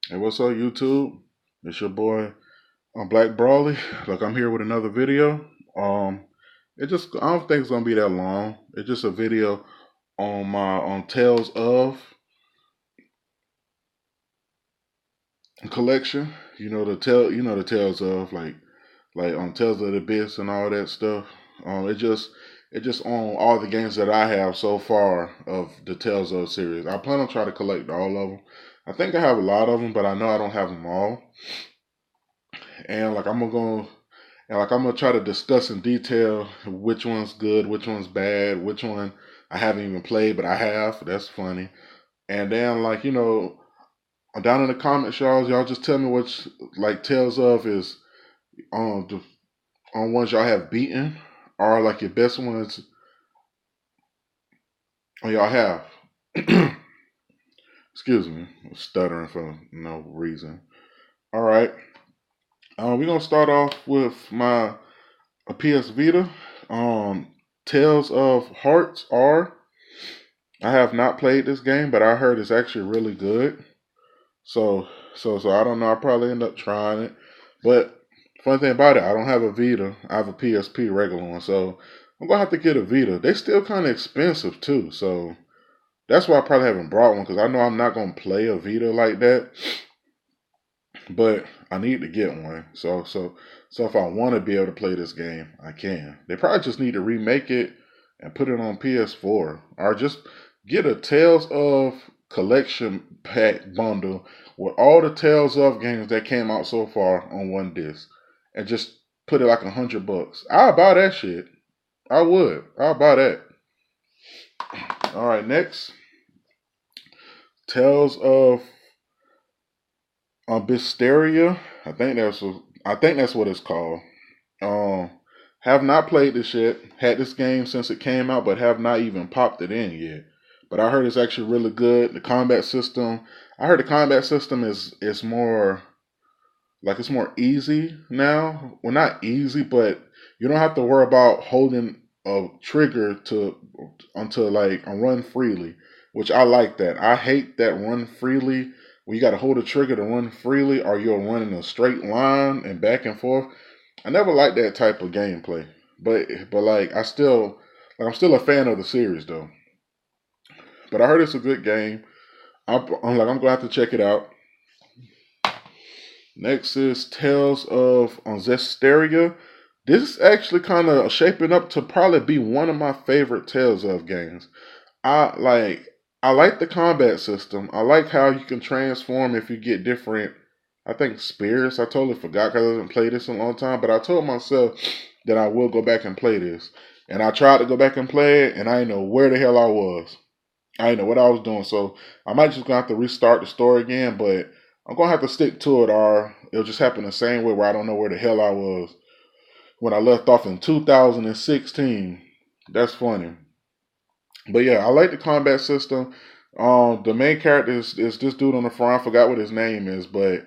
Hey, what's up, YouTube? It's your boy, Black Brawley. Look, I'm here with another video. I don't think it's gonna be that long. It's just a video on my on Tales of collection. The Tales of like on Tales of the Abyss and all that stuff. It just on all the games that I have so far of the Tales of series. I plan on trying to collect all of them. I think I have a lot of them, but I know I don't have them all. And I'm gonna try to discuss in detail which one's good, which one's bad, which one I haven't even played, but I have. That's funny. And then down in the comments, y'all just tell me which like Tales of is on the on ones y'all have beaten, or like your best ones or y'all have. Excuse me, I'm stuttering for no reason. All right, we're gonna start off with my a PS Vita. Um, Tales of Hearts R. I have not played this game, but I heard it's actually really good. So I don't know. I'll probably end up trying it. But funny thing about it, I don't have a Vita. I have a PSP regular one. So I'm gonna have to get a Vita. They still kind of expensive too. So that's why I probably haven't brought one because I know I'm not gonna play a Vita like that. But I need to get one. So if I want to be able to play this game, I can. They probably just need to remake it and put it on PS4, or just get a Tales of collection pack bundle with all the Tales of games that came out so far on one disc, and just put it like $100. I'll buy that shit. I would. I'll buy that. All right, next, Tales of Bisteria. I think that's what it's called. Um, have not played this yet. Had this game since it came out, but have not even popped it in yet. But I heard it's actually really good. The combat system. I heard the combat system is more like it's more easy now. Well, not easy, but you don't have to worry about holding a trigger to until like a run freely, which I like that. I hate that run freely where you got to hold a trigger to run freely, or you're running a straight line and back and forth. I never liked that type of gameplay, but like I'm still a fan of the series though. But I heard it's a good game. I'm gonna have to check it out. Next is Tales of Zestiria. This is actually kind of shaping up to probably be one of my favorite Tales of games. I like I like the combat system. I like how you can transform if you get different. I think spirits. I totally forgot because I haven't played this in a long time. But I told myself that I will go back and play this, and I tried to go back and play it, and I didn't know where the hell I was. I didn't know what I was doing. So I might just gonna have to restart the story again. But I'm gonna have to stick to it, or it'll just happen the same way where I don't know where the hell I was when I left off in 2016. That's funny. But yeah, I like the combat system. The main character is this dude on the front. I forgot what his name is, but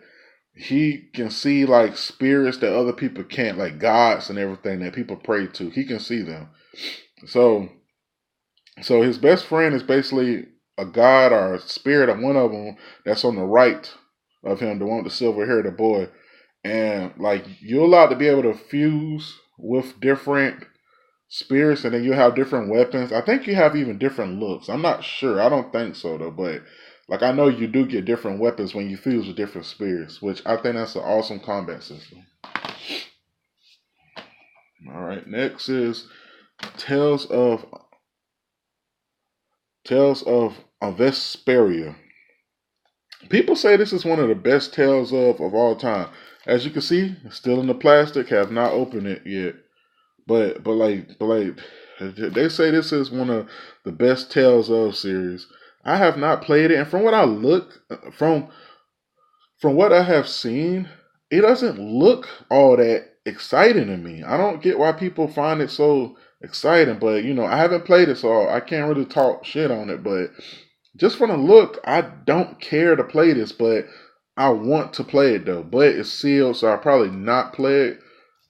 he can see like spirits that other people can't, like gods and everything that people pray to. He can see them. So so his best friend is basically a god or a spirit of one of them that's on the right of him, the one with the silver hair, the boy. And like you're allowed to be able to fuse with different spirits, and then you have different weapons. I think you have even different looks. I'm not sure. I don't think so though, but like I know you do get different weapons when you fuse with different spirits, which I think that's an awesome combat system. All right, next is Tales of Tales of Vesperia. People say this is one of the best Tales of all time. As you can see, it's still in the plastic. Have not opened it yet. But like they say this is one of the best Tales of series. I have not played it, and from what I look from what I have seen, it doesn't look all that exciting to me. I don't get why people find it so exciting, but I haven't played it, so I can't really talk shit on it. But just from the look, I don't care to play this, but I want to play it though. But it's sealed, so I'll probably not play it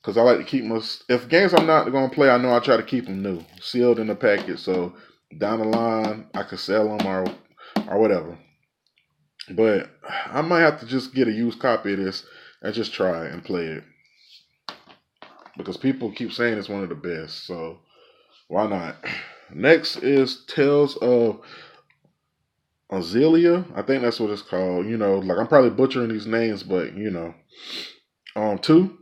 because I like to keep my. If games I'm not going to play, I know I try to keep them new, sealed in the packet. So down the line, I could sell them or whatever. But I might have to just get a used copy of this and just try and play it because people keep saying it's one of the best. So why not? Next is Tales of Azealia. I think that's what it's called. Like I'm probably butchering these names, but two.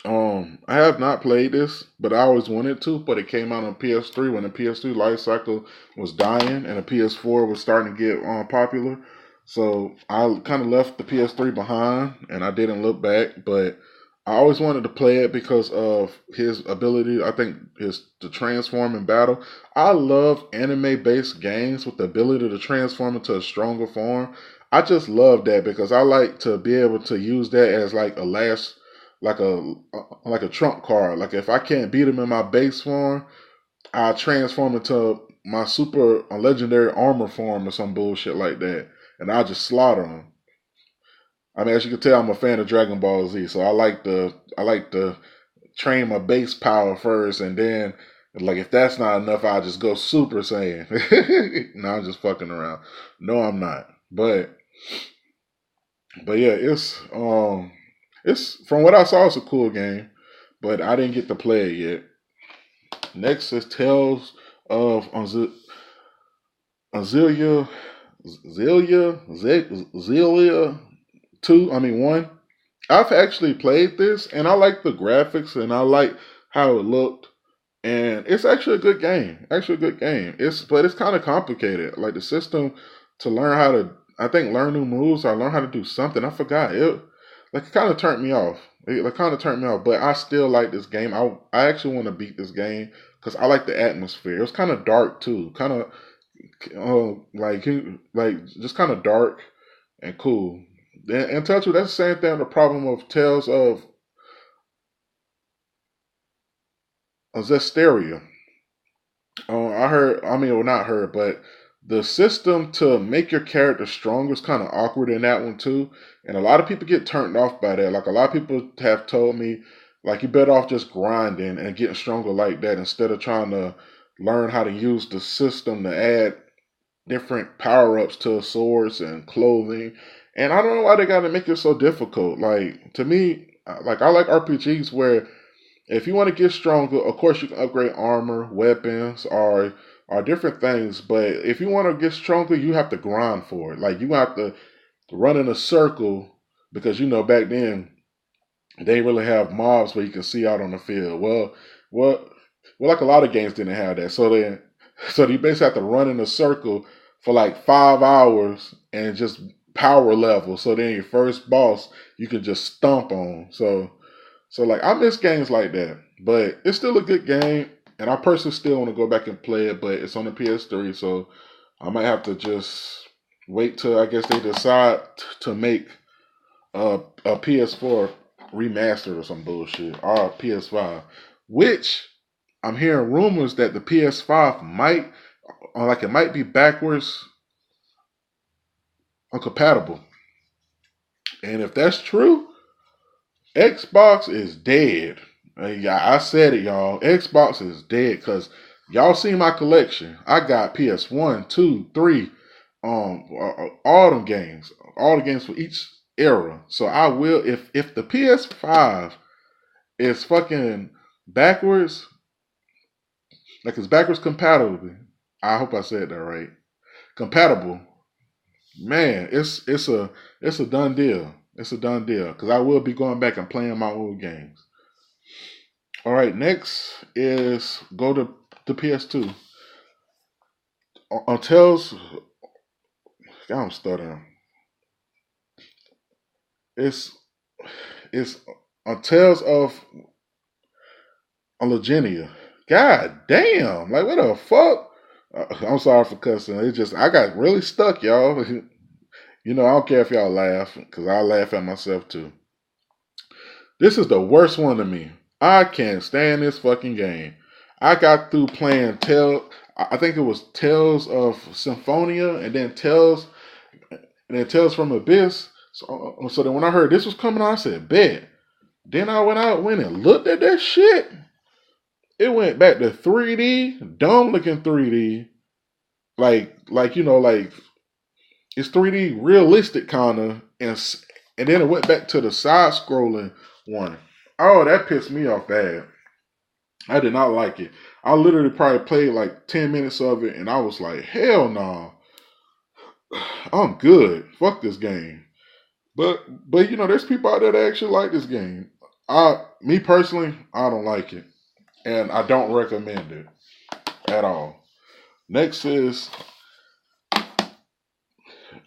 I have not played this, but I always wanted to. But it came out on PS3 when the PS3 life cycle was dying and the PS4 was starting to get popular. So I kind of left the PS3 behind and I didn't look back. But I always wanted to play it because of his ability. I think is to transform in battle. I love anime-based games with the ability to transform into a stronger form. I just love that because I like to be able to use that as like a last like a trump card. Like if I can't beat him in my base form, I transform into my super legendary armor form or some bullshit like that, and I just slaughter him. I mean, as you can tell, I'm a fan of Dragon Ball Z, so I like to train my base power first, and then like if that's not enough, I just go Super Saiyan. No, I'm just fucking around. No, I'm not. But yeah, it's from what I saw, it's a cool game, but I didn't get to play it yet. Next is Tales of Azealia, Zelia 2. I mean 1. I've actually played this, and I like the graphics, and I like how it looked, and it's actually a good game. Actually, a good game. But it's kind of complicated. Like the system to learn how to, I think, learn new moves or learn how to do something. I forgot it. Like it kind of turned me off. It kind of turned me off. But I still like this game. I actually want to beat this game because I like the atmosphere. It was kind of dark too. Kind of like just kind of dark and cool. And touch you, that's the same thing. The problem of Tales of Zestiria. I heard. I mean, well, not heard, but the system to make your character stronger is kind of awkward in that one too. And a lot of people get turned off by that. Like a lot of people have told me, like you better off just grinding and getting stronger like that instead of trying to learn how to use the system to add different power ups to swords and clothing. And I don't know why they got to make it so difficult. Like to me, like I like RPGs where if you want to get stronger, of course you can upgrade armor, weapons, or different things. But if you want to get stronger, you have to grind for it. Like you have to run in a circle because back then they didn't really have mobs where you can see out on the field. Well, like a lot of games didn't have that. So you basically have to run in a circle for like 5 hours and just power level. So then your first boss you can just stomp on. So like I miss games like that, but it's still a good game, and I personally still want to go back and play it. But it's on the PS3, so I might have to just wait till I guess they decide to make a PS4 remastered or some bullshit or a PS5, which I'm hearing rumors that the PS5 might like it might be backwards compatible, and if that's true, Xbox is dead. Yeah, I said it, y'all. Xbox is dead because y'all see my collection. I got PS1, 2, 3, all them games, all the games for each era. So I will if the PS5 is fucking backwards, like it's backwards compatible. I hope I said that right. Compatible, man. It's a done deal. It's a done deal because I will be going back and playing my old games. All right, next is go to the PS2. Tales, God, I'm stuttering. It's it's Tales of Legenia. God damn! Like what the fuck? I'm sorry for cussing. It just I got really stuck, y'all. I don't care if y'all laugh because I laugh at myself too. This is the worst one to me. I can't stand this fucking game. I got through playing I think it was Tales of Symphonia, and then Tales from Abyss. So then when I heard this was coming out, I said, bet. Then I went and looked at that shit. It went back to 3D, dumb looking 3D, like it's 3D realistic kind of, and then it went back to the side scrolling one. Oh, that pissed me off bad. I did not like it. I literally probably played like 10 minutes of it, and I was like, hell no, I'm good. Fuck this game. But there's people out there that actually like this game. Me personally, I don't like it, and I don't recommend it at all. Next is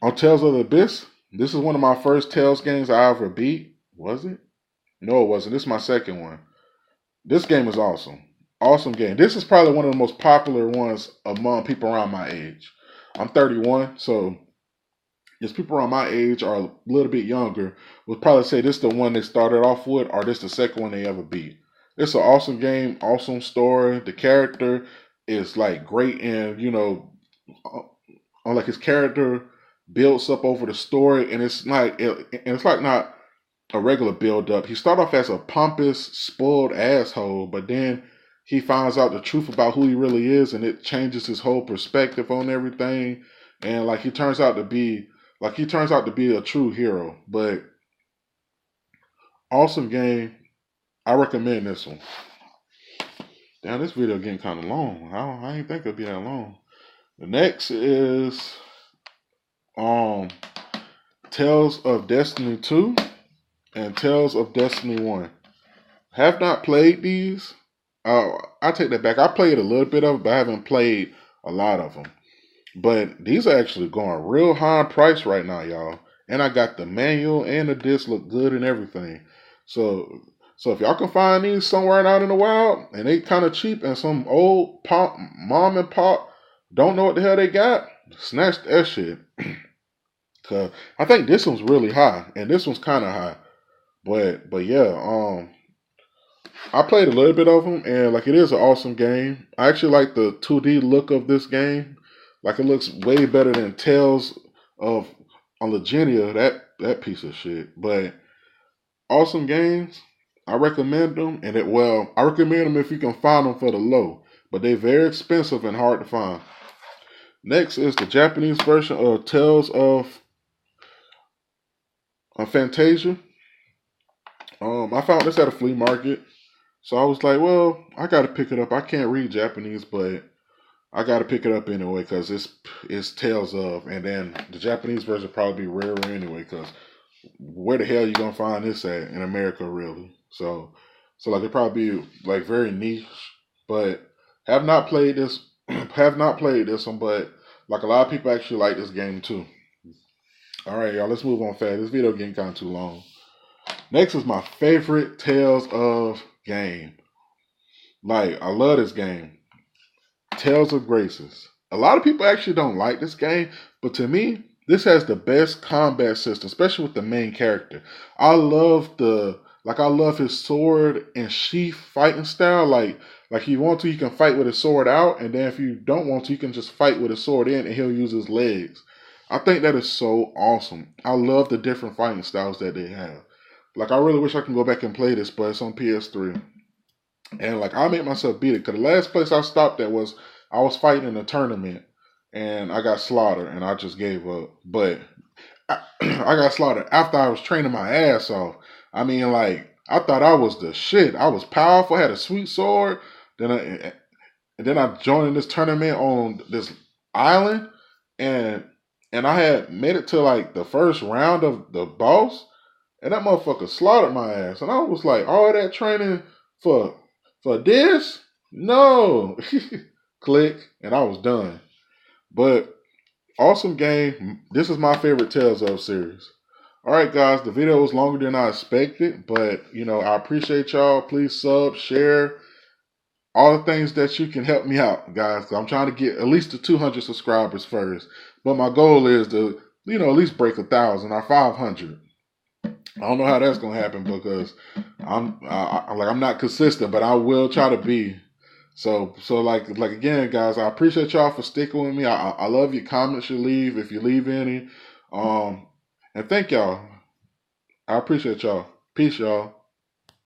on Tales of the Abyss. This is one of my first Tales games I ever beat. Was it? No, it wasn't. This is my second one. This game is awesome. Awesome game. This is probably one of the most popular ones among people around my age. I'm 31, so just people around my age or a little bit younger would probably say this is the one they started off with, or this is the second one they ever beat. It's an awesome game, awesome story. The character is like great, and on like his character builds up over the story, and it's like not a regular build up. He started off as a pompous, spoiled asshole, but then he finds out the truth about who he really is, and it changes his whole perspective on everything. And like he turns out to be a true hero. But awesome game. I recommend this one. Damn, this video getting kind of long. I didn't think it'd be that long. The next is Tales of Destiny 2 and Tales of Destiny 1. Have not played these. I take that back. I played a little bit of it, but I haven't played a lot of them. But these are actually going real high in price right now, y'all. And I got the manual and the disc look good and everything. So if y'all can find these somewhere out in the wild and they kind of cheap and some old mom and pop don't know what the hell they got, snatch that shit. Cause I think this one's really high and this one's kind of high. But yeah, I played a little bit of them and like it is an awesome game. I actually like the 2D look of this game. Like it looks way better than Tales of Legenia, that piece of shit. But awesome games. I recommend them, I recommend them if you can find them for the low, but they're very expensive and hard to find. Next is the Japanese version of Tales of Fantasia. I found this at a flea market, so I was like, well, I got to pick it up. I can't read Japanese, but I got to pick it up anyway because it's Tales of, and then the Japanese version probably be rarer anyway because where the hell you gonna find this at in America, really? So like it probably be like very niche, but have not played this, have not played this one, but like a lot of people actually like this game too. All right, y'all, let's move on fast. This video getting kind of too long. Next is my favorite Tales of game. Like I love this game, Tales of Graces. A lot of people actually don't like this game, but to me, this has the best combat system, especially with the main character. I love his sword and sheath fighting style. Like if you want to, you can fight with his sword out, and then if you don't want to, you can just fight with his sword in, and he'll use his legs. I think that is so awesome. I love the different fighting styles that they have. Like I really wish I can go back and play this, but it's on PS3. And like I made myself beat it because the last place I stopped at was I was fighting in a tournament and I got slaughtered and I just gave up. But I got slaughtered after I was training my ass off. I mean, like I thought I was the shit. I was powerful, had a sweet sword. Then I joined in this tournament on this island, and I had made it to like the first round of the boss, and that motherfucker slaughtered my ass. And I was like, all that training for this? No. Click, and I was done. But awesome game. This is my favorite Tales of series. All right, guys, the video was longer than I expected, but I appreciate y'all. Please sub, share, all the things that you can help me out, guys. I'm trying to get at least to 200 subscribers first, but my goal is to, at least break 1,000 or 500. I don't know how that's gonna happen because I'm not consistent, but I will try to be. So like again, guys, I appreciate y'all for sticking with me. I love your comments you leave if you leave any. And thank y'all. I appreciate y'all. Peace, y'all.